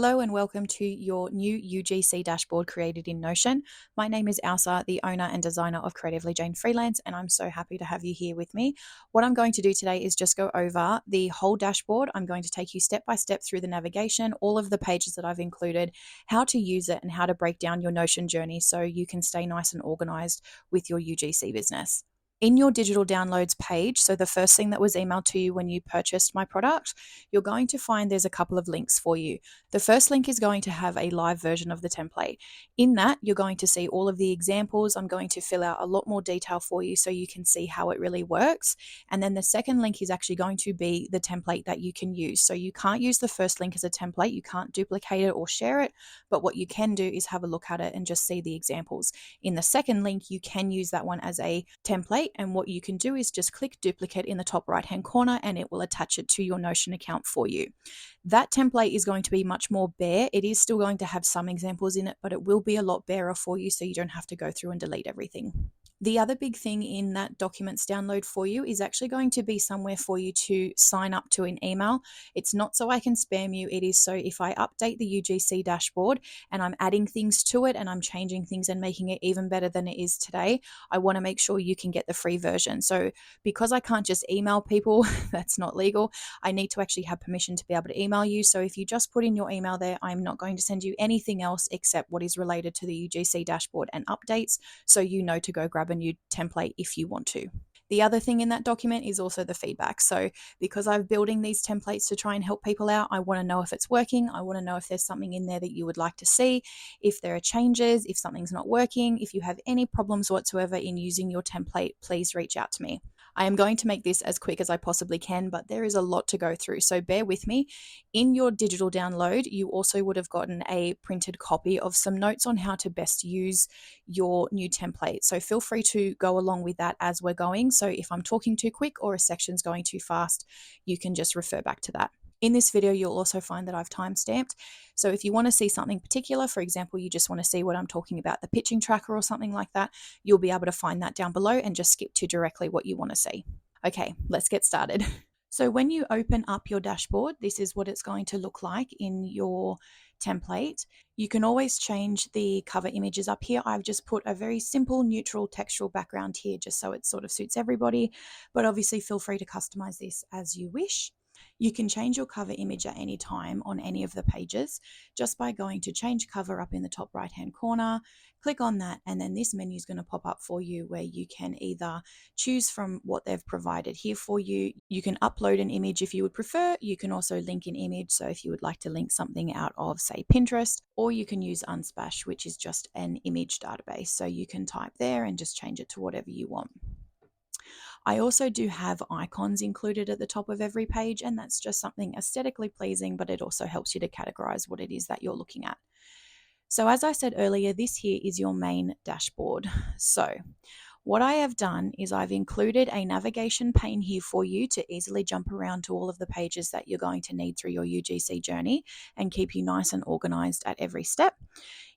Hello and welcome to your new UGC dashboard created in Notion. My name is Elsa, the owner and designer of Creatively Jane Freelance, and I'm so happy to have you here with me. What I'm going to do today is just go over the whole dashboard. I'm going to take you step by step through the navigation, all of the pages that I've included, how to use it, and how to break down your Notion journey so you can stay nice and organized with your UGC business. In your digital downloads page, so the first thing that was emailed to you when you purchased my product, you're going to find there's a couple of links for you. The first link is going to have a live version of the template. In that, you're going to see all of the examples. I'm going to fill out a lot more detail for you so you can see how it really works. And then the second link is actually going to be the template that you can use. So you can't use the first link as a template. You can't duplicate it or share it. But what you can do is have a look at it and just see the examples. In the second link, you can use that one as a template. And what you can do is just click duplicate in the top right-hand corner and it will attach it to your Notion account for you. That template is going to be much more bare. It is still going to have some examples in it, but it will be a lot barer for you so you don't have to go through and delete everything. The other big thing in that documents download for you is actually going to be somewhere for you to sign up to an email. It's not so I can spam you. It is so if I update the UGC dashboard and I'm adding things to it and I'm changing things and making it even better than it is today, I want to make sure you can get the free version. So because I can't just email people, that's not legal, I need to actually have permission to be able to email you. So if you just put in your email there, I'm not going to send you anything else except what is related to the UGC dashboard and updates, so you know to go grab a new template if you want to. The other thing in that document is also the feedback. So because I'm building these templates to try and help people out, I want to know if it's working. I want to know if there's something in there that you would like to see, if there are changes, if something's not working. If you have any problems whatsoever in using your template, please reach out to me. I am going to make this as quick as I possibly can, but there is a lot to go through, so bear with me. In your digital download, you also would have gotten a printed copy of some notes on how to best use your new template. So feel free to go along with that as we're going. So if I'm talking too quick or a section's going too fast, you can just refer back to that. In this video, you'll also find that I've timestamped. So if you want to see something particular, for example, you just want to see what I'm talking about, the pitching tracker or something like that, you'll be able to find that down below and just skip to directly what you want to see. Okay, let's get started. So when you open up your dashboard, this is what it's going to look like in your template. You can always change the cover images up here. I've just put a very simple neutral textural background here just so it sort of suits everybody, but obviously feel free to customize this as you wish. You can change your cover image at any time on any of the pages just by going to change cover up in the top right hand corner, click on that, and then this menu is going to pop up for you where you can either choose from what they've provided here for you. You can upload an image if you would prefer. You can also link an image, so if you would like to link something out of, say, Pinterest, or you can use Unsplash, which is just an image database. So you can type there and just change it to whatever you want. I also do have icons included at the top of every page, and that's just something aesthetically pleasing, but it also helps you to categorize what it is that you're looking at. So as I said earlier, this here is your main dashboard. So what I have done is I've included a navigation pane here for you to easily jump around to all of the pages that you're going to need through your UGC journey and keep you nice and organized at every step.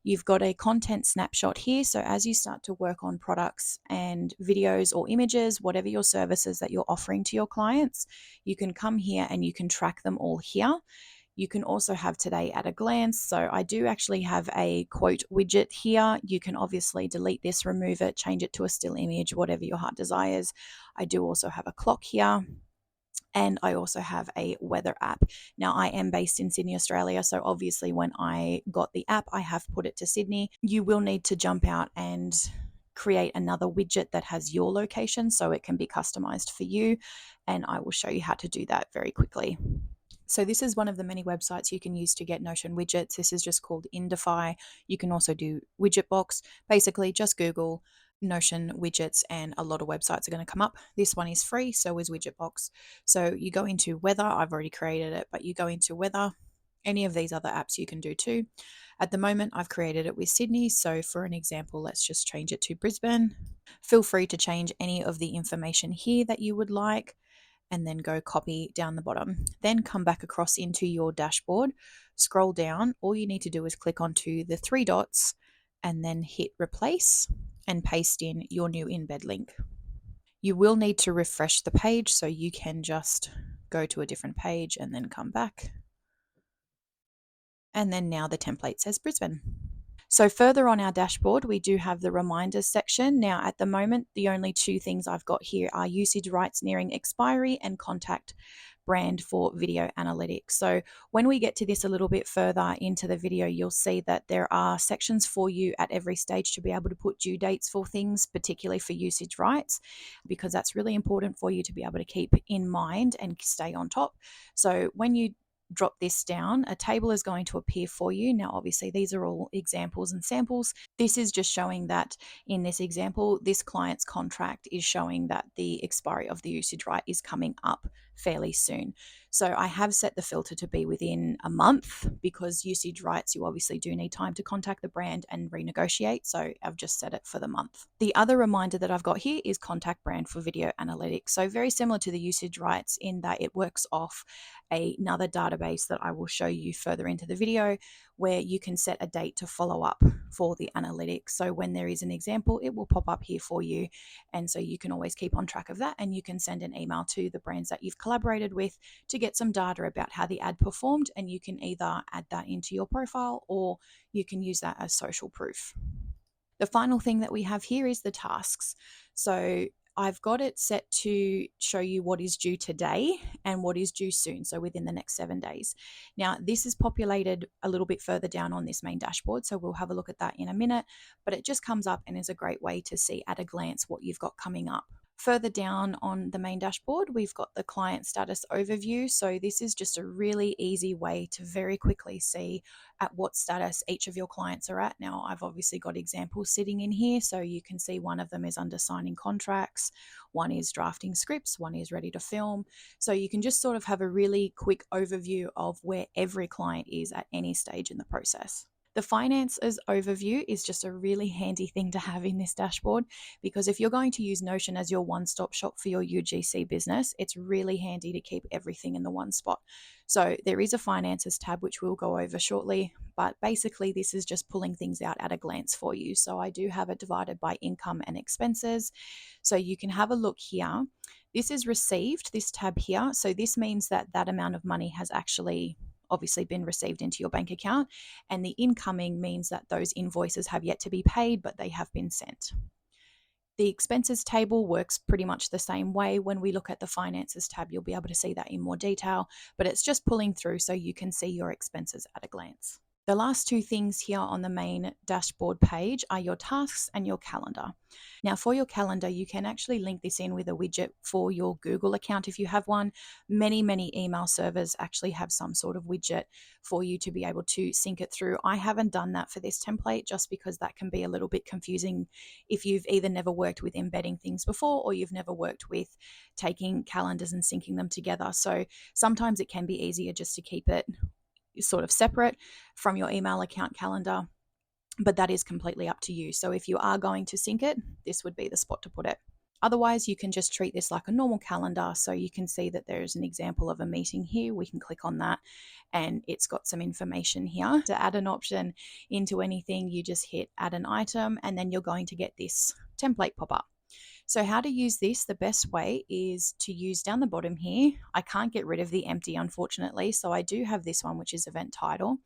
You've got a content snapshot here. So as you start to work on products and videos or images, whatever your services that you're offering to your clients, you can come here and you can track them all here. You can also have today at a glance. So I do actually have a quote widget here. You can obviously delete this, remove it, change it to a still image, whatever your heart desires. I do also have a clock here. And I also have a weather app. Now, I am based in Sydney, Australia, so obviously when I got the app, I have put it to Sydney. You will need to jump out and create another widget that has your location so it can be customized for you, and I will show you how to do that very quickly. So this is one of the many websites you can use to get Notion widgets. This is just called Indify. You can also do Widgetbox. Basically, just Google Notion widgets and a lot of websites are going to come up. This one is free, so is Widgetbox. So you go into weather. I've already created it, but you go into weather. Any of these other apps you can do too. At the moment, I've created it with Sydney. So for an example, let's just change it to Brisbane. Feel free to change any of the information here that you would like, and then go copy down the bottom. Then come back across into your dashboard, scroll down. All you need to do is click onto the three dots and then hit replace and paste in your new embed link. You will need to refresh the page, so you can just go to a different page and then come back. And then now the template says Brisbane. So further on our dashboard, we do have the reminders section. Now, at the moment, the only two things I've got here are usage rights nearing expiry and contact brand for video analytics. So when we get to this a little bit further into the video, you'll see that there are sections for you at every stage to be able to put due dates for things, particularly for usage rights, because that's really important for you to be able to keep in mind and stay on top. So when you drop this down, a table is going to appear for you. Now, obviously, these are all examples and samples. This is just showing that in this example, this client's contract is showing that the expiry of the usage right is coming up fairly soon. So I have set the filter to be within a month because usage rights, you obviously do need time to contact the brand and renegotiate. So I've just set it for the month. The other reminder that I've got here is contact brand for video analytics. So very similar to the usage rights in that it works off another database that I will show you further into the video, where you can set a date to follow up for the analytics. So when there is an example, it will pop up here for you. And so you can always keep on track of that, and you can send an email to the brands that you've collaborated with to get some data about how the ad performed, and you can either add that into your profile or you can use that as social proof. The final thing that we have here is the tasks. So I've got it set to show you what is due today and what is due soon, so within the next 7 days. Now, this is populated a little bit further down on this main dashboard, so we'll have a look at that in a minute, but it just comes up and is a great way to see at a glance what you've got coming up. Further down on the main dashboard, we've got the client status overview. So this is just a really easy way to very quickly see at what status each of your clients are at. Now, I've obviously got examples sitting in here, so you can see one of them is under signing contracts, one is drafting scripts, one is ready to film. So you can just sort of have a really quick overview of where every client is at any stage in the process. The finances overview is just a really handy thing to have in this dashboard, because if you're going to use Notion as your one-stop shop for your UGC business, it's really handy to keep everything in the one spot. So there is a finances tab, which we'll go over shortly, but basically this is just pulling things out at a glance for you. So I do have it divided by income and expenses. So you can have a look here. This is received, this tab here. So this means that that amount of money has actually obviously been received into your bank account, and the incoming means that those invoices have yet to be paid, but they have been sent. The expenses table works pretty much the same way. When we look at the finances tab, you'll be able to see that in more detail, but it's just pulling through so you can see your expenses at a glance. The last two things here on the main dashboard page are your tasks and your calendar. Now, for your calendar, you can actually link this in with a widget for your Google account if you have one. Many email servers actually have some sort of widget for you to be able to sync it through. I haven't done that for this template just because that can be a little bit confusing if you've either never worked with embedding things before or you've never worked with taking calendars and syncing them together. So sometimes it can be easier just to keep it sort of separate from your email account calendar, but that is completely up to you. So if you are going to sync it, this would be the spot to put it. Otherwise, you can just treat this like a normal calendar. So you can see that there's an example of a meeting here. We can click on that and it's got some information here. To add an option into anything, you just hit add an item and then you're going to get this template pop up. So how to use this, the best way is to use down the bottom here. I can't get rid of the empty, unfortunately. So I do have this one, which is event title.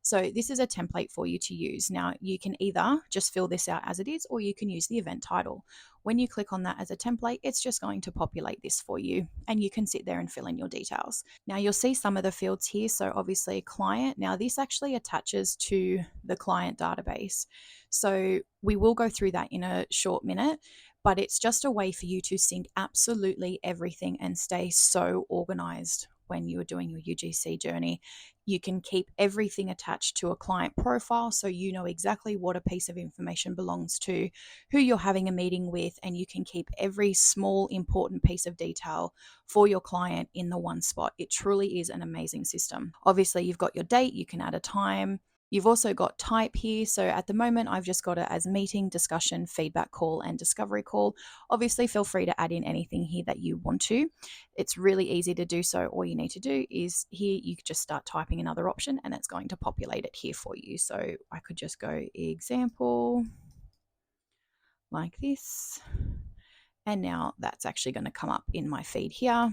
So this is a template for you to use. Now you can either just fill this out as it is, or you can use the event title. When you click on that as a template, it's just going to populate this for you and you can sit there and fill in your details. Now you'll see some of the fields here. So obviously client, now this actually attaches to the client database. So we will go through that in a short minute, but it's just a way for you to sync absolutely everything and stay so organized when you are doing your UGC journey. You can keep everything attached to a client profile so you know exactly what a piece of information belongs to, who you're having a meeting with, and you can keep every small important piece of detail for your client in the one spot. It truly is an amazing system. Obviously, you've got your date, you can add a time. You've also got type here. So at the moment, I've just got it as meeting, discussion, feedback call, and discovery call. Obviously, feel free to add in anything here that you want to. It's really easy to do so. All you need to do is here, you could just start typing another option and it's going to populate it here for you. So I could just go example like this. And now that's actually going to come up in my feed here.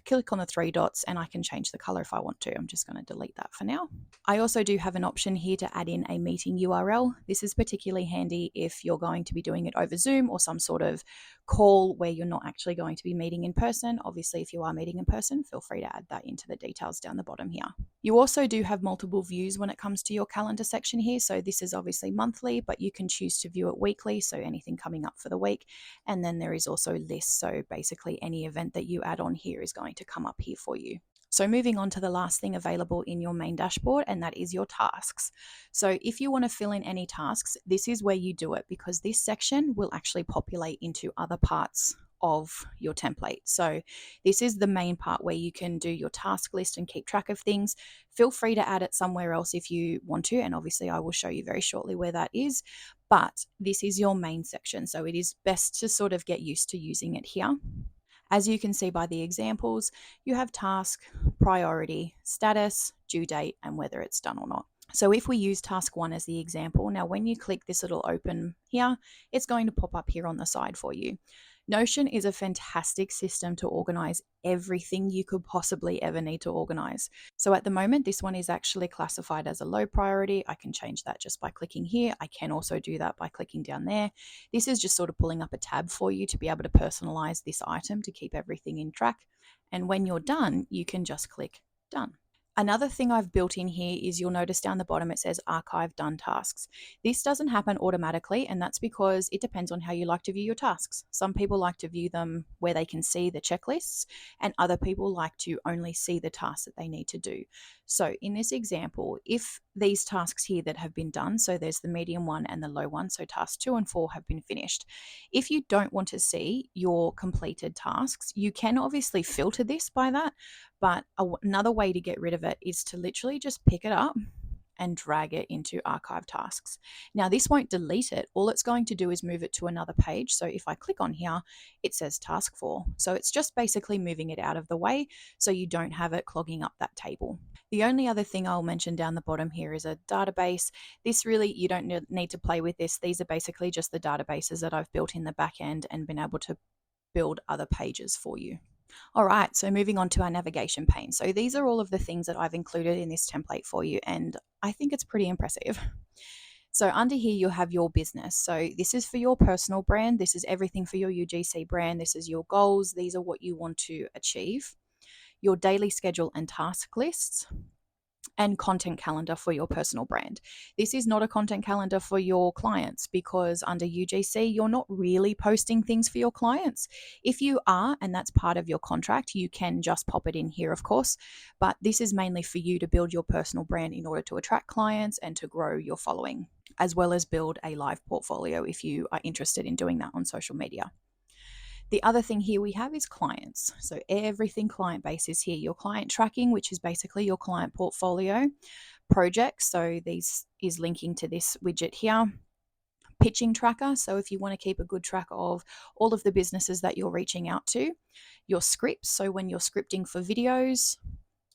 click on the three dots and I can change the color if I want to. I'm just going to delete that for now. I also do have an option here to add in a meeting URL. This is particularly handy if you're going to be doing it over Zoom or some sort of call where you're not actually going to be meeting in person. Obviously, if you are meeting in person, feel free to add that into the details down the bottom here. You also do have multiple views when it comes to your calendar section here. So this is obviously monthly, but you can choose to view it weekly. So anything coming up for the week. And then there is also lists. So basically any event that you add on here is going to come up here for you. So moving on to the last thing available in your main dashboard, and that is your tasks. So if you want to fill in any tasks, this is where you do it, because this section will actually populate into other parts of your template. So this is the main part where you can do your task list and keep track of things. Feel free to add it somewhere else if you want to, and obviously I will show you very shortly where that is, but this is your main section, so it is best to sort of get used to using it here. As you can see by the examples, you have task, priority, status, due date, and whether it's done or not. So if we use task 1 as the example, now when you click this little open here, it's going to pop up here on the side for you. Notion is a fantastic system to organize everything you could possibly ever need to organize. So at the moment, this one is actually classified as a low priority. I can change that just by clicking here. I can also do that by clicking down there. This is just sort of pulling up a tab for you to be able to personalize this item to keep everything in track. And when you're done, you can just click done. Another thing I've built in here is you'll notice down the bottom it says archive done tasks. This doesn't happen automatically, and that's because it depends on how you like to view your tasks. Some people like to view them where they can see the checklists, and other people like to only see the tasks that they need to do. So in this example, if these tasks here that have been done, so there's the medium one and the low one, so tasks 2 and 4 have been finished. If you don't want to see your completed tasks, you can obviously filter this by that, but another way to get rid of it is to literally just pick it up and drag it into archive tasks. Now this won't delete it. All it's going to do is move it to another page. So if I click on here, it says task 4. So it's just basically moving it out of the way so you don't have it clogging up that table. The only other thing I'll mention down the bottom here is a database. This really, you don't need to play with this. These are basically just the databases that I've built in the back end and been able to build other pages for you. All right, so moving on to our navigation pane. So these are all of the things that I've included in this template for you, and I think it's pretty impressive. So under here, you'll have your business. So this is for your personal brand. This is everything for your UGC brand. This is your goals. These are what you want to achieve. Your daily schedule and task lists, and content calendar for your personal brand. This is not a content calendar for your clients, because under UGC, you're not really posting things for your clients. If you are, and that's part of your contract, you can just pop it in here, of course, but this is mainly for you to build your personal brand in order to attract clients and to grow your following, as well as build a live portfolio if you are interested in doing that on social media. The other thing here we have is clients. So everything client based is here. Your client tracking, which is basically your client portfolio, projects. So this is linking to this widget here. Pitching tracker. So if you want to keep a good track of all of the businesses that you're reaching out to. Your scripts. So when you're scripting for videos,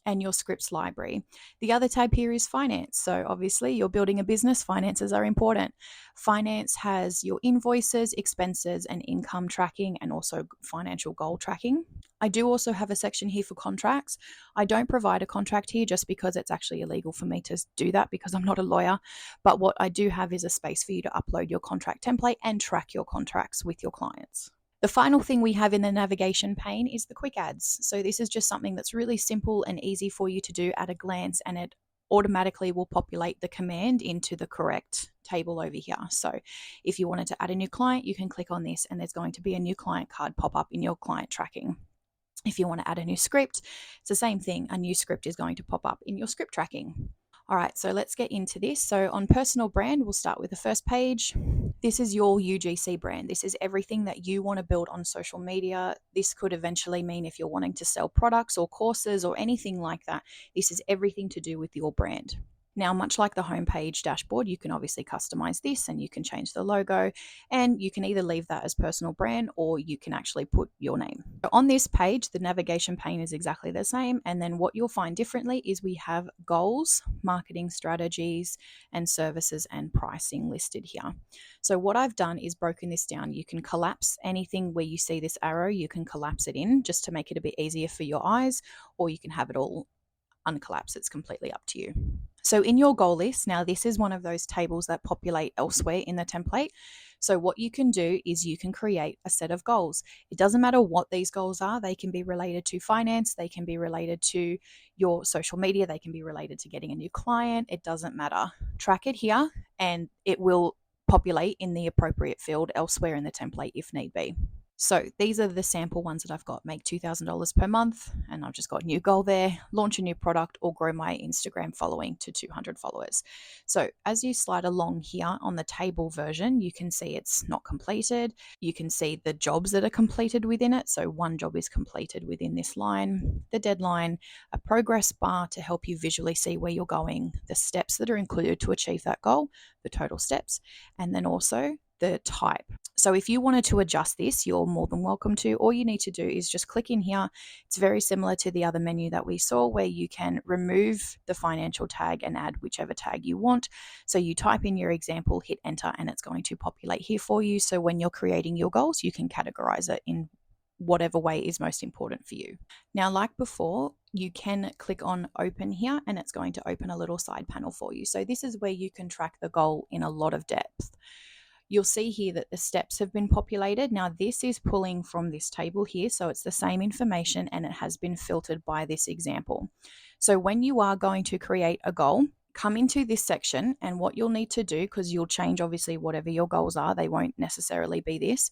and your scripts library. The other tab here is finance. So obviously you're building a business, finances are important. Finance has your invoices, expenses, and income tracking, and also financial goal tracking. I do also have a section here for contracts. I don't provide a contract here just because it's actually illegal for me to do that because I'm not a lawyer. But what I do have is a space for you to upload your contract template and track your contracts with your clients. The final thing we have in the navigation pane is the quick adds. So this is just something that's really simple and easy for you to do at a glance, and it automatically will populate the command into the correct table over here. So if you wanted to add a new client, you can click on this and there's going to be a new client card pop up in your client tracking. If you want to add a new script, it's the same thing. A new script is going to pop up in your script tracking. All right, so let's get into this. So on personal brand, we'll start with the first page. This is your UGC brand. This is everything that you want to build on social media. This could eventually mean if you're wanting to sell products or courses or anything like that. This is everything to do with your brand. Now, much like the homepage dashboard, you can obviously customize this and you can change the logo, and you can either leave that as personal brand or you can actually put your name. So on this page, the navigation pane is exactly the same. And then what you'll find differently is we have goals, marketing strategies, and services and pricing listed here. So what I've done is broken this down. You can collapse anything where you see this arrow, you can collapse it in just to make it a bit easier for your eyes, or you can have it all uncollapse. It's completely up to you. So in your goal list, now this is one of those tables that populate elsewhere in the template. So what you can do is you can create a set of goals. It doesn't matter what these goals are. They can be related to finance. They can be related to your social media. They can be related to getting a new client. It doesn't matter. Track it here and it will populate in the appropriate field elsewhere in the template if need be. So these are the sample ones that I've got. Make $2,000 per month, and I've just got new goal there, launch a new product or grow my Instagram following to 200 followers. So as you slide along here on the table version, you can see it's not completed. You can see the jobs that are completed within it. So one job is completed within this line, the deadline, a progress bar to help you visually see where you're going, the steps that are included to achieve that goal, the total steps, and then also the type. So if you wanted to adjust this, you're more than welcome to. All you need to do is just click in here. It's very similar to the other menu that we saw where you can remove the financial tag and add whichever tag you want. So you type in your example, hit enter, and it's going to populate here for you. So when you're creating your goals, you can categorize it in whatever way is most important for you. Now, like before, you can click on open here and it's going to open a little side panel for you. So this is where you can track the goal in a lot of depth. You'll see here that the steps have been populated. Now this is pulling from this table here, so it's the same information and it has been filtered by this example. So when you are going to create a goal, come into this section, and what you'll need to do, because you'll change obviously whatever your goals are, they won't necessarily be this,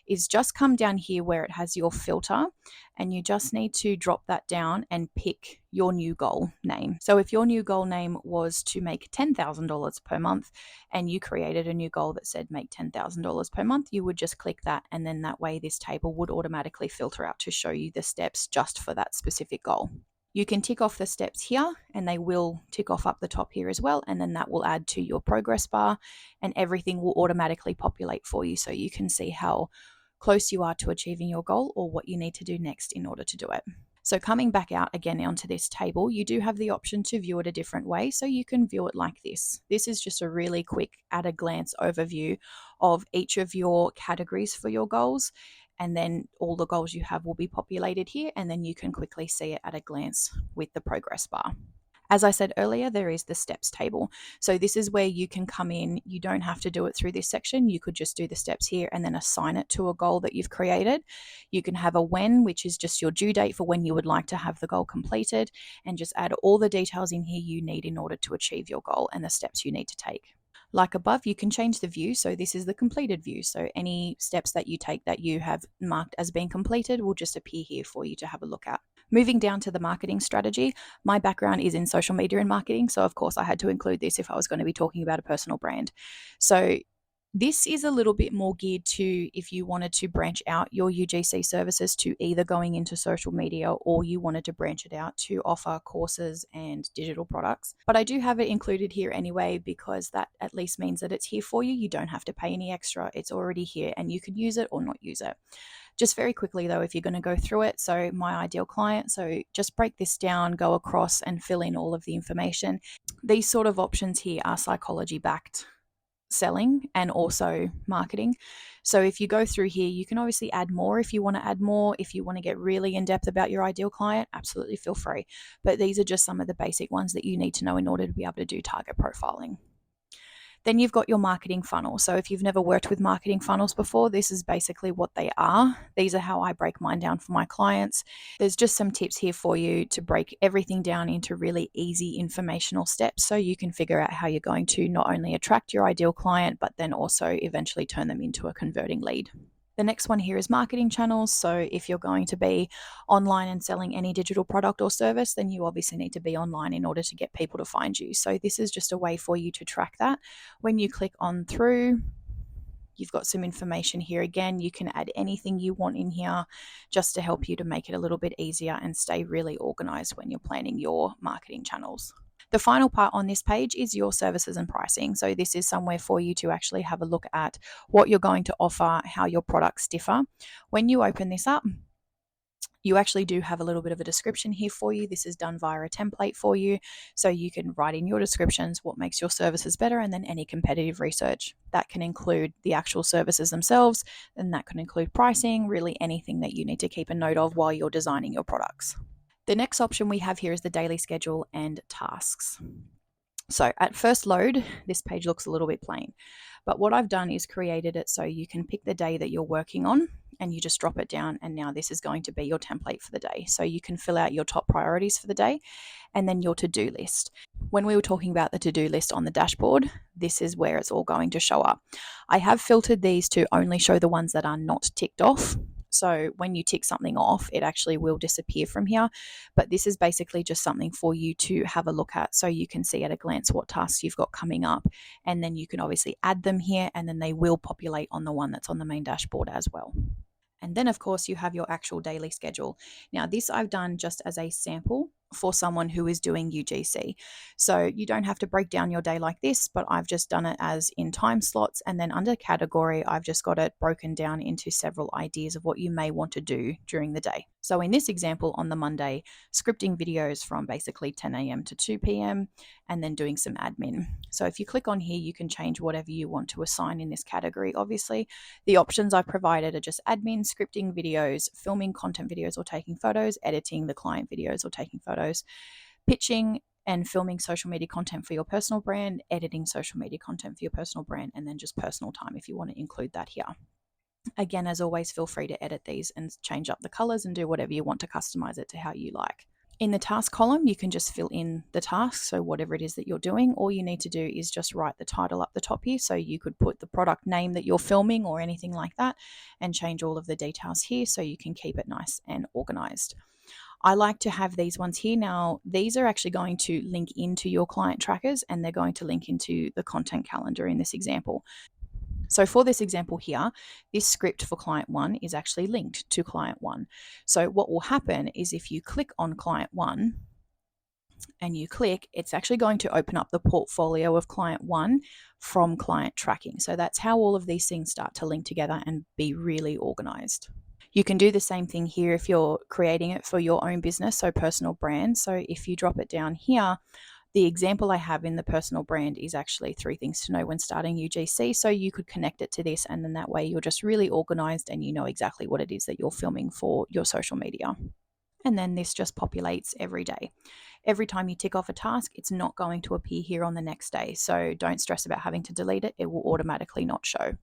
is just come down here where it has your filter, and you just need to drop that down and pick your new goal name. So if your new goal name was to make $10,000 per month and you created a new goal that said make $10,000 per month, you would just click that, and then that way this table would automatically filter out to show you the steps just for that specific goal. You can tick off the steps here and they will tick off up the top here as well, and then that will add to your progress bar and everything will automatically populate for you so you can see how close you are to achieving your goal or what you need to do next in order to do it. So coming back out again onto this table, you do have the option to view it a different way. So you can view it like this. This is just a really quick at a glance overview of each of your categories for your goals. And then all the goals you have will be populated here, and then you can quickly see it at a glance with the progress bar. As I said earlier, there is the steps table. So this is where you can come in. You don't have to do it through this section. You could just do the steps here and then assign it to a goal that you've created. You can have a when, which is just your due date for when you would like to have the goal completed, and just add all the details in here you need in order to achieve your goal and the steps you need to take. Like above, you can change the view. So this is the completed view. So any steps that you take that you have marked as being completed will just appear here for you to have a look at. Moving down to the marketing strategy, my background is in social media and marketing. So of course I had to include this if I was going to be talking about a personal brand. So this is a little bit more geared to if you wanted to branch out your UGC services to either going into social media or you wanted to branch it out to offer courses and digital products. But I do have it included here anyway because that at least means that it's here for you. You don't have to pay any extra. It's already here and you can use it or not use it. Just very quickly though, if you're going to go through it, so my ideal client, so just break this down, go across and fill in all of the information. These sort of options here are psychology backed selling and also marketing. So if you go through here, you can obviously add more if you want to add more. If you want to get really in depth about your ideal client, absolutely feel free. But these are just some of the basic ones that you need to know in order to be able to do target profiling. Then you've got your marketing funnel. So if you've never worked with marketing funnels before, this is basically what they are. These are how I break mine down for my clients. There's just some tips here for you to break everything down into really easy informational steps so you can figure out how you're going to not only attract your ideal client, but then also eventually turn them into a converting lead. The next one here is marketing channels. So if you're going to be online and selling any digital product or service, then you obviously need to be online in order to get people to find you. So this is just a way for you to track that. When you click on through, you've got some information here again. You can add anything you want in here just to help you to make it a little bit easier and stay really organized when you're planning your marketing channels. The final part on this page is your services and pricing. So this is somewhere for you to actually have a look at what you're going to offer, how your products differ. When you open this up, you actually do have a little bit of a description here for you. This is done via a template for you. So you can write in your descriptions what makes your services better, and then any competitive research. That can include the actual services themselves, and that can include pricing, really anything that you need to keep a note of while you're designing your products. The next option we have here is the daily schedule and tasks. So at first load, this page looks a little bit plain. But what I've done is created it so you can pick the day that you're working on and you just drop it down. And now this is going to be your template for the day. So you can fill out your top priorities for the day and then your to-do list. When we were talking about the to-do list on the dashboard, this is where it's all going to show up. I have filtered these to only show the ones that are not ticked off. So when you tick something off, it actually will disappear from here. But this is basically just something for you to have a look at so you can see at a glance what tasks you've got coming up. And then you can obviously add them here, and then they will populate on the one that's on the main dashboard as well. And then, of course, you have your actual daily schedule. Now, this I've done just as a sample for someone who is doing UGC. So you don't have to break down your day like this, but I've just done it as in time slots. And then under category, I've just got it broken down into several ideas of what you may want to do during the day. So in this example, on the Monday, scripting videos from basically 10 a.m. to 2 p.m. and then doing some admin. So if you click on here, you can change whatever you want to assign in this category, obviously. The options I've provided are just admin, scripting videos, filming content videos or taking photos, editing the client videos or taking photos, pitching and filming social media content for your personal brand, editing social media content for your personal brand, and then just personal time if you want to include that here. Again, as always, feel free to edit these and change up the colors and do whatever you want to customize it to how you like. In the task column, you can just fill in the task, so whatever it is that you're doing. All you need to do is just write the title up the top here, so you could put the product name that you're filming or anything like that, and change all of the details here so you can keep it nice and organized. I like to have these ones here. Now, these are actually going to link into your client trackers, and they're going to link into the content calendar in this example. So for this example here, this script for client 1 is actually linked to client 1. So what will happen is if you click on client 1 and you click, it's actually going to open up the portfolio of client 1 from client tracking. So that's how all of these things start to link together and be really organized. You can do the same thing here if you're creating it for your own business, so personal brand. So if you drop it down here, the example I have in the personal brand is actually 3 things to know when starting UGC. So you could connect it to this, and then that way you're just really organized and you know exactly what it is that you're filming for your social media. And then this just populates every day. Every time you tick off a task, it's not going to appear here on the next day. So don't stress about having to delete it. It will automatically not show.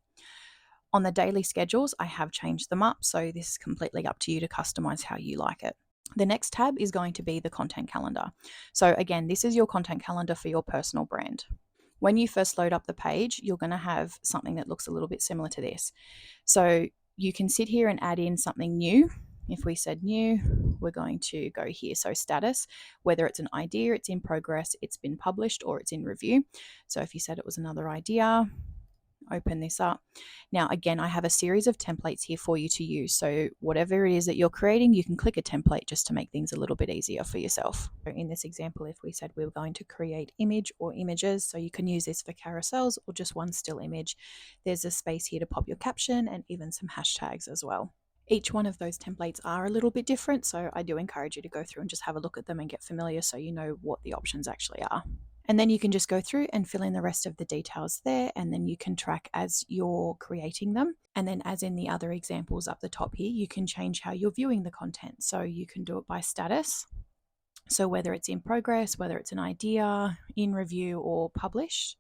On the daily schedules, I have changed them up. So this is completely up to you to customize how you like it. The next tab is going to be the content calendar. So again, this is your content calendar for your personal brand. When you first load up the page, you're going to have something that looks a little bit similar to this. So you can sit here and add in something new. If we said new, we're going to go here. So status, whether it's an idea, it's in progress, it's been published, or it's in review. So if you said it was another idea, open this up. Now, again, I have a series of templates here for you to use. So whatever it is that you're creating, you can click a template just to make things a little bit easier for yourself. So in this example, if we said we were going to create image or images, so you can use this for carousels or just one still image. There's a space here to pop your caption and even some hashtags as well. Each one of those templates are a little bit different, so I do encourage you to go through and just have a look at them and get familiar so you know what the options actually are. And then you can just go through and fill in the rest of the details there, and then you can track as you're creating them. And then as in the other examples up the top here, you can change how you're viewing the content. So you can do it by status. So whether it's in progress, whether it's an idea, in review, or published.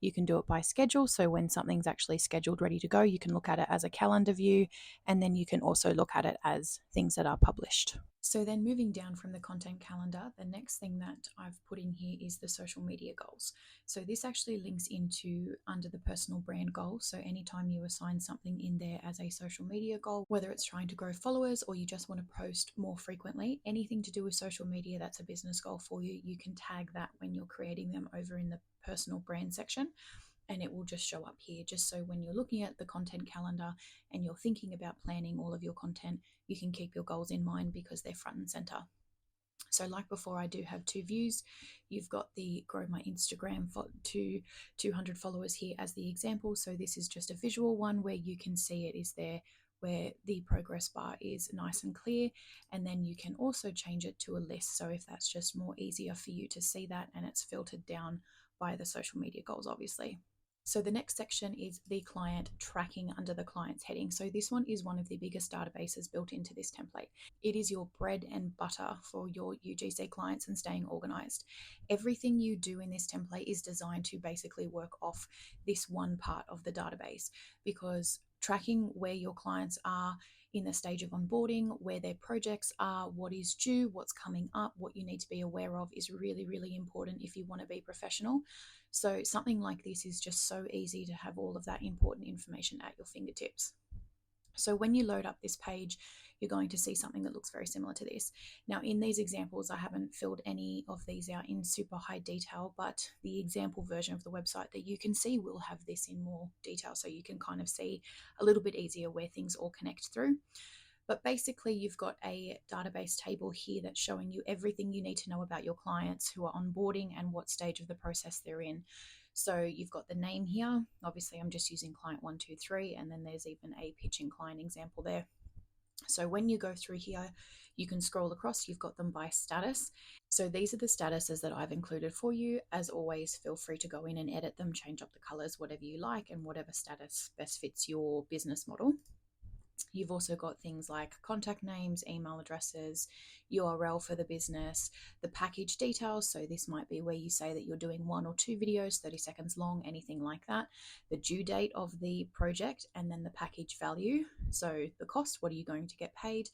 You can do it by schedule. So when something's actually scheduled, ready to go, you can look at it as a calendar view, and then you can also look at it as things that are published. So then moving down from the content calendar, the next thing that I've put in here is the social media goals. So this actually links into under the personal brand goal. So anytime you assign something in there as a social media goal, whether it's trying to grow followers or you just want to post more frequently, anything to do with social media that's a business goal for you, you can tag that when you're creating them over in the personal brand section, and it will just show up here, just so when you're looking at the content calendar and you're thinking about planning all of your content, you can keep your goals in mind because they're front and center. So like before, I do have 2 views. You've got the grow my Instagram to 200 followers here as the example. So this is just a visual one where you can see it is there, where the progress bar is nice and clear. And then you can also change it to a list. So if that's just more easier for you to see that, and it's filtered down by the social media goals, obviously. So the next section is the client tracking under the client's heading. So this one is one of the biggest databases built into this template. It is your bread and butter for your UGC clients and staying organized. Everything you do in this template is designed to basically work off this one part of the database, because tracking where your clients are in the stage of onboarding, where their projects are, what is due, what's coming up, what you need to be aware of is really, really important if you want to be professional. So something like this is just so easy to have all of that important information at your fingertips. So when you load up this page, you're going to see something that looks very similar to this. Now, in these examples, I haven't filled any of these out in super high detail, but the example version of the website that you can see will have this in more detail, so you can kind of see a little bit easier where things all connect through. But basically, you've got a database table here that's showing you everything you need to know about your clients who are onboarding and what stage of the process they're in. So you've got the name here. Obviously, I'm just using client 123, and then there's even a pitching client example there. So when you go through here, you can scroll across, you've got them by status. So these are the statuses that I've included for you. As always, feel free to go in and edit them, change up the colors, whatever you like, and whatever status best fits your business model. You've also got things like contact names, email addresses, URL for the business, the package details. So this might be where you say that you're doing 1 or 2 videos, 30 seconds long, anything like that. The due date of the project, and then the package value. So the cost, what are you going to get paid?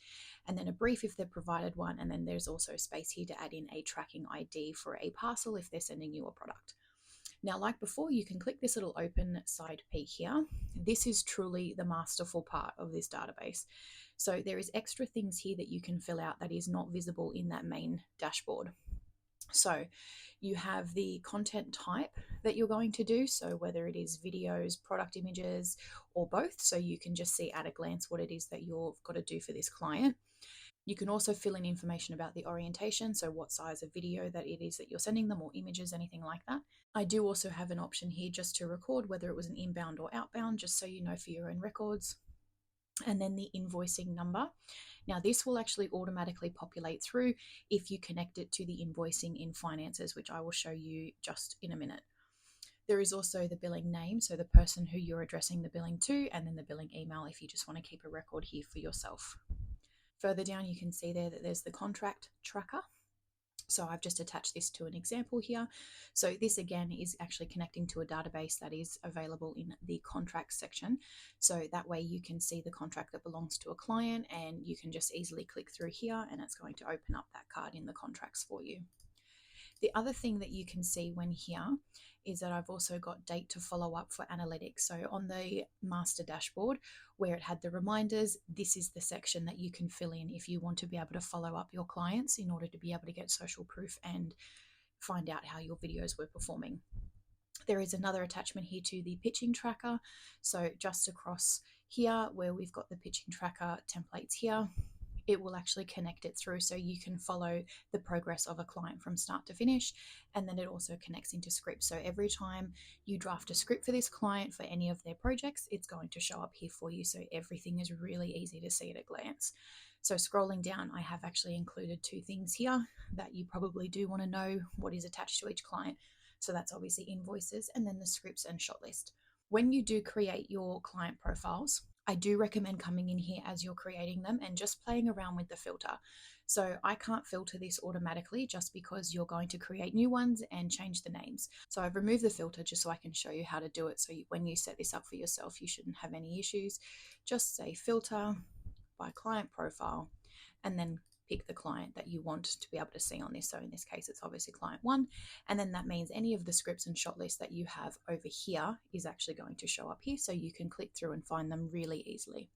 And then a brief if they've provided one. And then there's also space here to add in a tracking ID for a parcel if they're sending you a product. Now, like before, you can click this little open side peek here. This is truly the masterful part of this database. So there is extra things here that you can fill out that is not visible in that main dashboard. So you have the content type that you're going to do. So whether it is videos, product images, or both. So you can just see at a glance what it is that you've got to do for this client. You can also fill in information about the orientation, so what size of video that it is that you're sending them, or images, anything like that. I do also have an option here just to record whether it was an inbound or outbound, just so you know for your own records. And then the invoicing number. Now, this will actually automatically populate through if you connect it to the invoicing in finances, which I will show you just in a minute. There is also the billing name, so the person who you're addressing the billing to, and then the billing email if you just want to keep a record here for yourself. Further down, you can see there that there's the contract tracker. So I've just attached this to an example here. So this again is actually connecting to a database that is available in the contracts section. So that way you can see the contract that belongs to a client, and you can just easily click through here and it's going to open up that card in the contracts for you. The other thing that you can see when here is that I've also got date to follow up for analytics. So on the master dashboard where it had the reminders, this is the section that you can fill in if you want to be able to follow up your clients in order to be able to get social proof and find out how your videos were performing. There is another attachment here to the pitching tracker. So just across here where we've got the pitching tracker templates here, it will actually connect it through so you can follow the progress of a client from start to finish. And then it also connects into scripts. So every time you draft a script for this client for any of their projects, it's going to show up here for you. So everything is really easy to see at a glance. So scrolling down, I have actually included 2 things here that you probably do want to know what is attached to each client. So that's obviously invoices and then the scripts and shot list. When you do create your client profiles, I do recommend coming in here as you're creating them and just playing around with the filter. So I can't filter this automatically just because you're going to create new ones and change the names. So I've removed the filter just so I can show you how to do it. So when you set this up for yourself, you shouldn't have any issues. Just say filter by client profile and then pick the client that you want to be able to see on this. So in this case, it's obviously client 1. And then that means any of the scripts and shot lists that you have over here is actually going to show up here. So you can click through and find them really easily.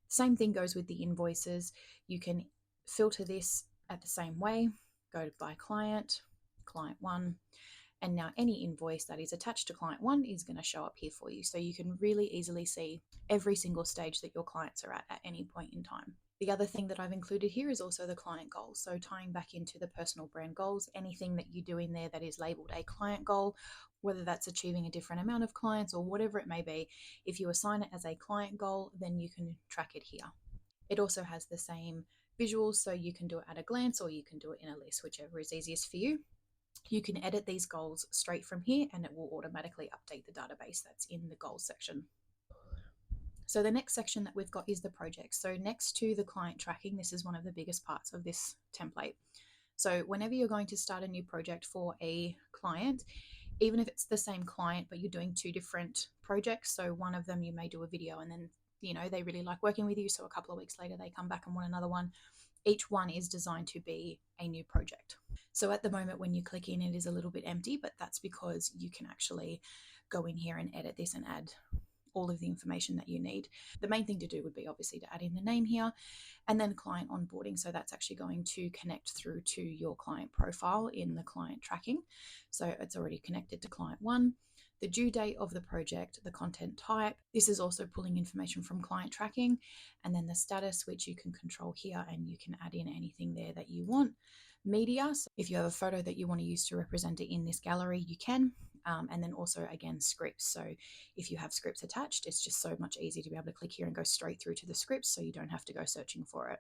Same thing goes with the invoices. You can filter this at the same way. Go by client, client 1. And now any invoice that is attached to client 1 is going to show up here for you. So you can really easily see every single stage that your clients are at any point in time. The other thing that I've included here is also the client goals. So tying back into the personal brand goals, anything that you do in there that is labeled a client goal, whether that's achieving a different amount of clients or whatever it may be, if you assign it as a client goal, then you can track it here. It also has the same visuals, so you can do it at a glance or you can do it in a list, whichever is easiest for you. You can edit these goals straight from here and it will automatically update the database that's in the goals section. So the next section that we've got is the project. So next to the client tracking, this is one of the biggest parts of this template. So whenever you're going to start a new project for a client, even if it's the same client, but you're doing two different projects, so one of them you may do a video and then, they really like working with you. So a couple of weeks later, they come back and want another one. Each one is designed to be a new project. So at the moment, when you click in, it is a little bit empty, but that's because you can actually go in here and edit this and add all of the information that you need. The main thing to do would be obviously to add in the name here and then client onboarding. So that's actually going to connect through to your client profile in the client tracking. So it's already connected to client one. The due date of the project, the content type. This is also pulling information from client tracking, and then the status, which you can control here, and you can add in anything there that you want. Media, so if you have a photo that you want to use to represent it in this gallery, you can. And then also, again, scripts. So if you have scripts attached, it's just so much easier to be able to click here and go straight through to the scripts, so you don't have to go searching for it.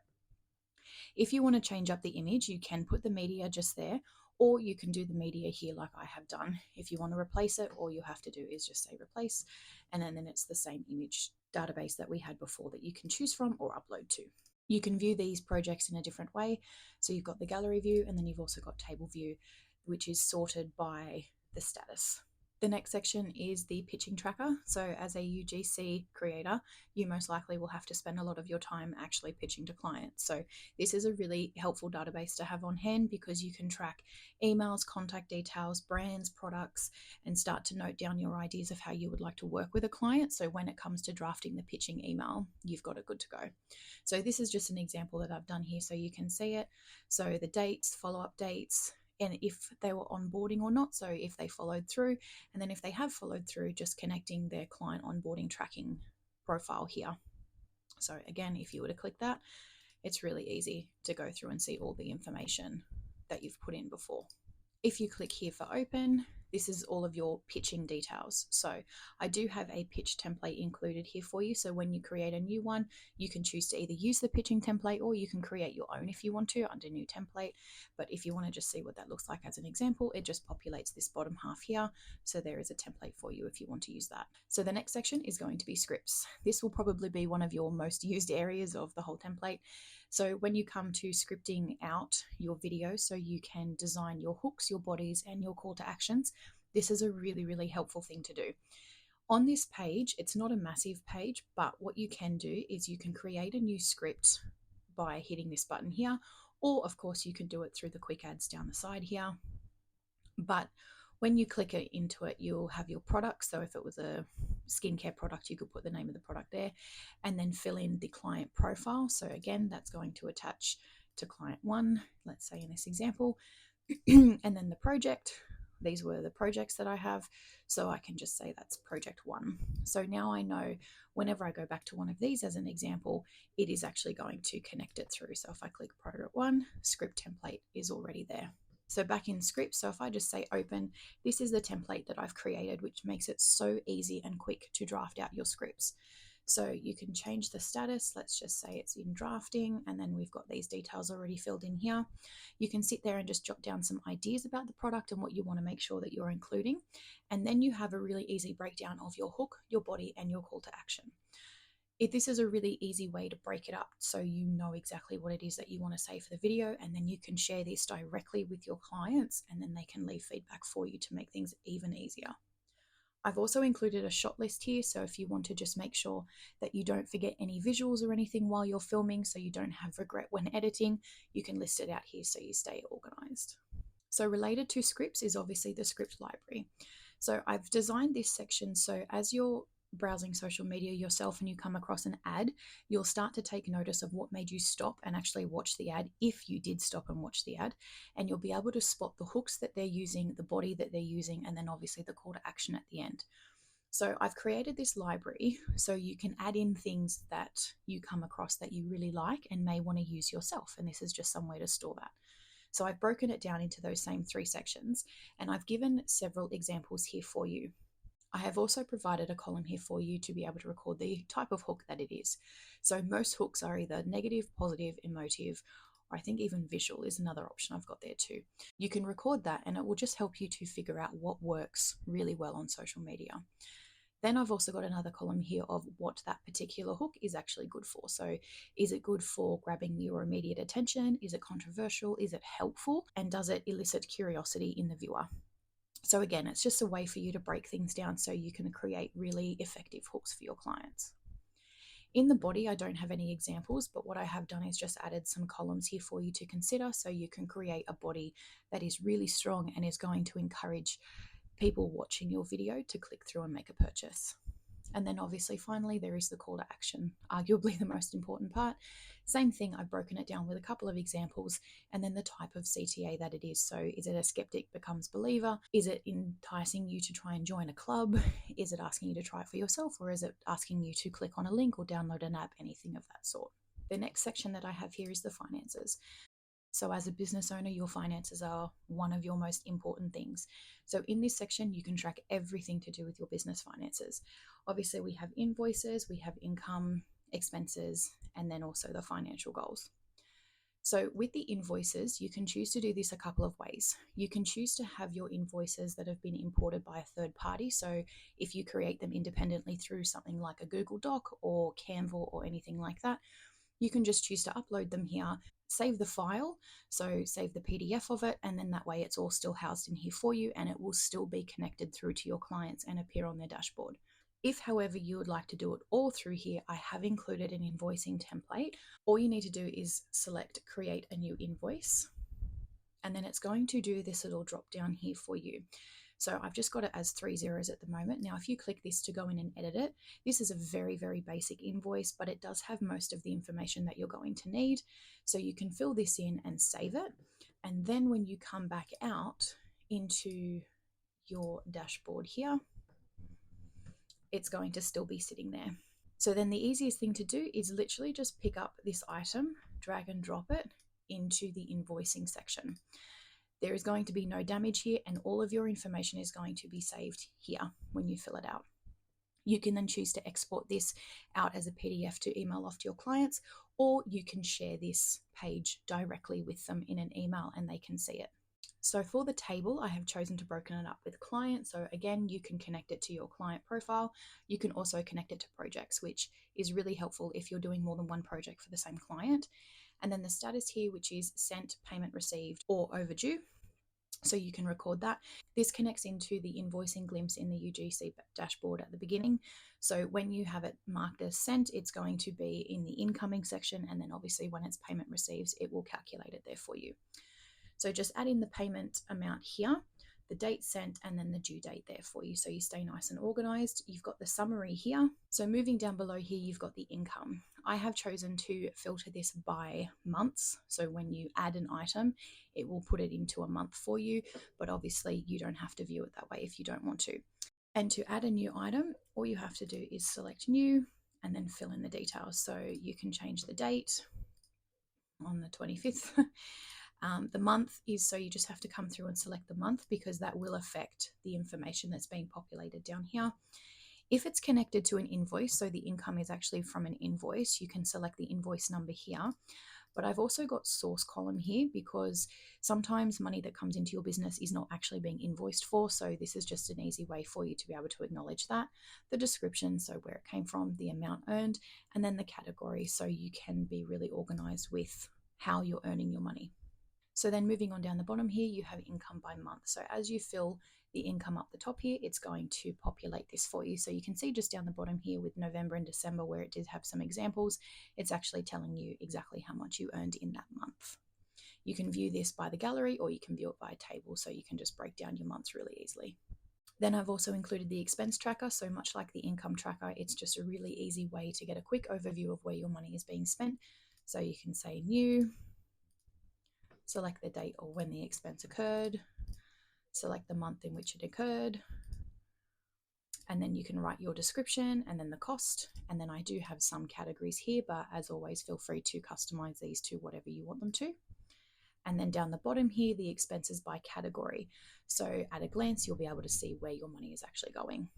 If you want to change up the image, you can put the media just there, or you can do the media here like I have done. If you want to replace it, all you have to do is just say replace, and then it's the same image database that we had before that you can choose from or upload to. You can view these projects in a different way. So you've got the gallery view, and then you've also got table view, which is sorted by the status. The next section is the pitching tracker. So as a UGC creator, you most likely will have to spend a lot of your time actually pitching to clients. So this is a really helpful database to have on hand because you can track emails, contact details, brands, products, and start to note down your ideas of how you would like to work with a client. So when it comes to drafting the pitching email, you've got it good to go. So this is just an example that I've done here so you can see it. So the dates, follow-up dates, and if they were onboarding or not, so if they followed through, and then if they have followed through, just connecting their client onboarding tracking profile here. So again, if you were to click that, it's really easy to go through and see all the information that you've put in before. If you click here for open, this is all of your pitching details. So I do have a pitch template included here for you. So when you create a new one, you can choose to either use the pitching template or you can create your own if you want to under new template. But if you want to just see what that looks like as an example, it just populates this bottom half here. So there is a template for you if you want to use that. So the next section is going to be scripts. This will probably be one of your most used areas of the whole template. So when you come to scripting out your video so you can design your hooks, your bodies, and your call to actions, this is a really, really helpful thing to do. On this page, it's not a massive page, but what you can do is you can create a new script by hitting this button here, or of course you can do it through the quick adds down the side here. But when you click into it, you'll have your product. So if it was a skincare product, you could put the name of the product there and then fill in the client profile. So again, that's going to attach to client one, let's say in this example, and then the project. These were the projects that I have. So I can just say that's project one. So now I know whenever I go back to one of these as an example, it is actually going to connect it through. So if I click project one, script template is already there. So back in script, so if I just say open, this is the template that I've created, which makes it so easy and quick to draft out your scripts. So you can change the status. Let's just say it's in drafting, and then we've got these details already filled in here. You can sit there and just jot down some ideas about the product and what you want to make sure that you're including. And then you have a really easy breakdown of your hook, your body, and your call to action. This is a really easy way to break it up so you know exactly what it is that you want to say for the video, and then you can share this directly with your clients and then they can leave feedback for you to make things even easier. I've also included a shot list here, so if you want to just make sure that you don't forget any visuals or anything while you're filming so you don't have regret when editing, you can list it out here so you stay organized. So related to scripts is obviously the script library. So I've designed this section so as you're browsing social media yourself and you come across an ad, you'll start to take notice of what made you stop and actually watch the ad if you did stop and watch the ad, and you'll be able to spot the hooks that they're using, the body that they're using, and then obviously the call to action at the end. So I've created this library so you can add in things that you come across that you really like and may want to use yourself. And this is just some way to store that. So I've broken it down into those same 3 sections, and I've given several examples here for you. I have also provided a column here for you to be able to record the type of hook that it is. So most hooks are either negative, positive, emotive, or I think even visual is another option I've got there too. You can record that and it will just help you to figure out what works really well on social media. Then I've also got another column here of what that particular hook is actually good for. So is it good for grabbing your immediate attention? Is it controversial? Is it helpful? And does it elicit curiosity in the viewer? So again, it's just a way for you to break things down so you can create really effective hooks for your clients. In the body, I don't have any examples, but what I have done is just added some columns here for you to consider so you can create a body that is really strong and is going to encourage people watching your video to click through and make a purchase. And then obviously finally there is the call to action, arguably the most important part. Same thing, I've broken it down with a couple of examples and then the type of CTA that it is. So is it a skeptic becomes believer? Is it enticing you to try and join a club? Is it asking you to try it for yourself, or is it asking you to click on a link or download an app, anything of that sort? The next section that I have here is the finances. So as a business owner, your finances are one of your most important things. So in this section, you can track everything to do with your business finances. Obviously, we have invoices, we have income, expenses, and then also the financial goals. So with the invoices, you can choose to do this a couple of ways. You can choose to have your invoices that have been imported by a third party. So if you create them independently through something like a Google Doc or Canva or anything like that, you can just choose to upload them here, save the file, so save the PDF of it, and then that way it's all still housed in here for you and it will still be connected through to your clients and appear on their dashboard. If, however, you would like to do it all through here, I have included an invoicing template. All you need to do is select create a new invoice, and then it's going to do this little drop down here for you. So I've just got it as 3 zeros at the moment. Now, if you click this to go in and edit it, this is a very, very basic invoice, but it does have most of the information that you're going to need. So you can fill this in and save it. And then when you come back out into your dashboard here, it's going to still be sitting there. So then the easiest thing to do is literally just pick up this item, drag and drop it into the invoicing section. There is going to be no damage here and all of your information is going to be saved here when you fill it out. You can then choose to export this out as a PDF to email off to your clients, or you can share this page directly with them in an email and they can see it. So for the table, I have chosen to broken it up with clients. So again, you can connect it to your client profile. You can also connect it to projects, which is really helpful if you're doing more than one project for the same client. And then the status here, which is sent, payment received, or overdue. So you can record that. This connects into the invoicing glimpse in the UGC dashboard at the beginning. So when you have it marked as sent, it's going to be in the incoming section. And then obviously when it's payment receives, it will calculate it there for you. So just add in the payment amount here, the date sent, and then the due date there for you. So you stay nice and organized. You've got the summary here. So moving down below here, you've got the income. I have chosen to filter this by months. So when you add an item, it will put it into a month for you, but obviously you don't have to view it that way if you don't want to. And to add a new item, all you have to do is select new and then fill in the details. So you can change the date on the 25th. The month is, so you just have to come through and select the month because that will affect the information that's being populated down here. If it's connected to an invoice, so the income is actually from an invoice, you can select the invoice number here. But I've also got source column here because sometimes money that comes into your business is not actually being invoiced for. So this is just an easy way for you to be able to acknowledge that. The description, so where it came from, the amount earned, and then the category, so you can be really organized with how you're earning your money. So then moving on down the bottom here, you have income by month. So as you fill the income up the top here, it's going to populate this for you. So you can see just down the bottom here with November and December where it did have some examples, it's actually telling you exactly how much you earned in that month. You can view this by the gallery or you can view it by a table, so you can just break down your months really easily. Then I've also included the expense tracker. So much like the income tracker, it's just a really easy way to get a quick overview of where your money is being spent. So you can say new, select the date or when the expense occurred, select the month in which it occurred, And then you can write your description and then the cost. And then I do have some categories here, but as always, feel free to customize these to whatever you want them to. And then down the bottom here, the expenses by category. So at a glance, you'll be able to see where your money is actually going.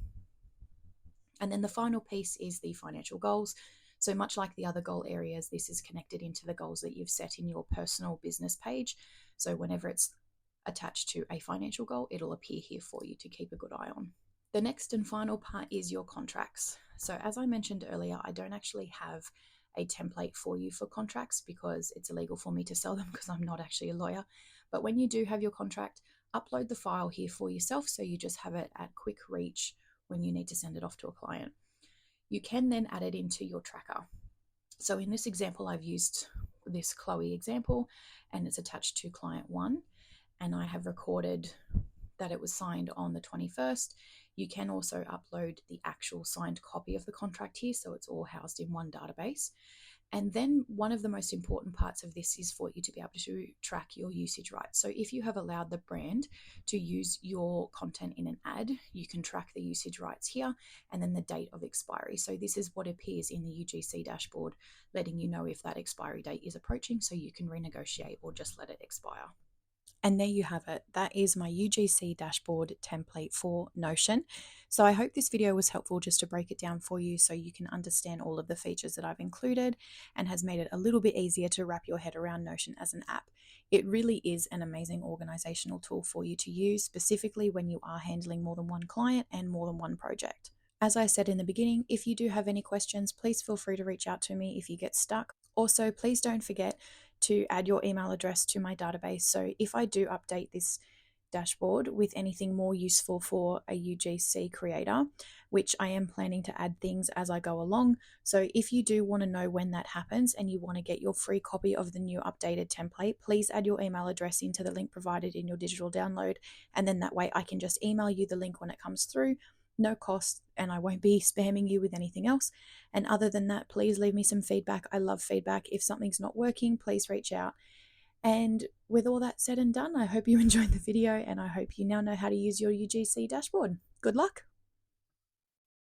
And then the final piece is the financial goals. So much like the other goal areas, this is connected into the goals that you've set in your personal business page. So whenever it's attached to a financial goal, it'll appear here for you to keep a good eye on. The next and final part is your contracts. So as I mentioned earlier, I don't actually have a template for you for contracts because it's illegal for me to sell them because I'm not actually a lawyer. But when you do have your contract, upload the file here for yourself so you just have it at quick reach when you need to send it off to a client. You can then add it into your tracker. So in this example, I've used this Chloe example and it's attached to client 1, and I have recorded that it was signed on the 21st. You can also upload the actual signed copy of the contract here, so it's all housed in one database. And then one of the most important parts of this is for you to be able to track your usage rights. So if you have allowed the brand to use your content in an ad, you can track the usage rights here and then the date of expiry. So this is what appears in the UGC dashboard, letting you know if that expiry date is approaching so you can renegotiate or just let it expire. And there you have it. That is my UGC dashboard template for Notion. So I hope this video was helpful just to break it down for you so you can understand all of the features that I've included and has made it a little bit easier to wrap your head around Notion as an app. It really is an amazing organizational tool for you to use, specifically when you are handling more than one client and more than one project. As I said in the beginning, if you do have any questions, please feel free to reach out to me if you get stuck. Also, please don't forget to add your email address to my database. So if I do update this dashboard with anything more useful for a UGC creator, which I am planning to add things as I go along. So if you do want to know when that happens and you want to get your free copy of the new updated template, please add your email address into the link provided in your digital download. And then that way I can just email you the link when it comes through. No cost, and I won't be spamming you with anything else. And other than that, please leave me some feedback. I love feedback. If something's not working, please reach out. And with all that said and done, I hope you enjoyed the video and I hope you now know how to use your UGC dashboard. Good luck.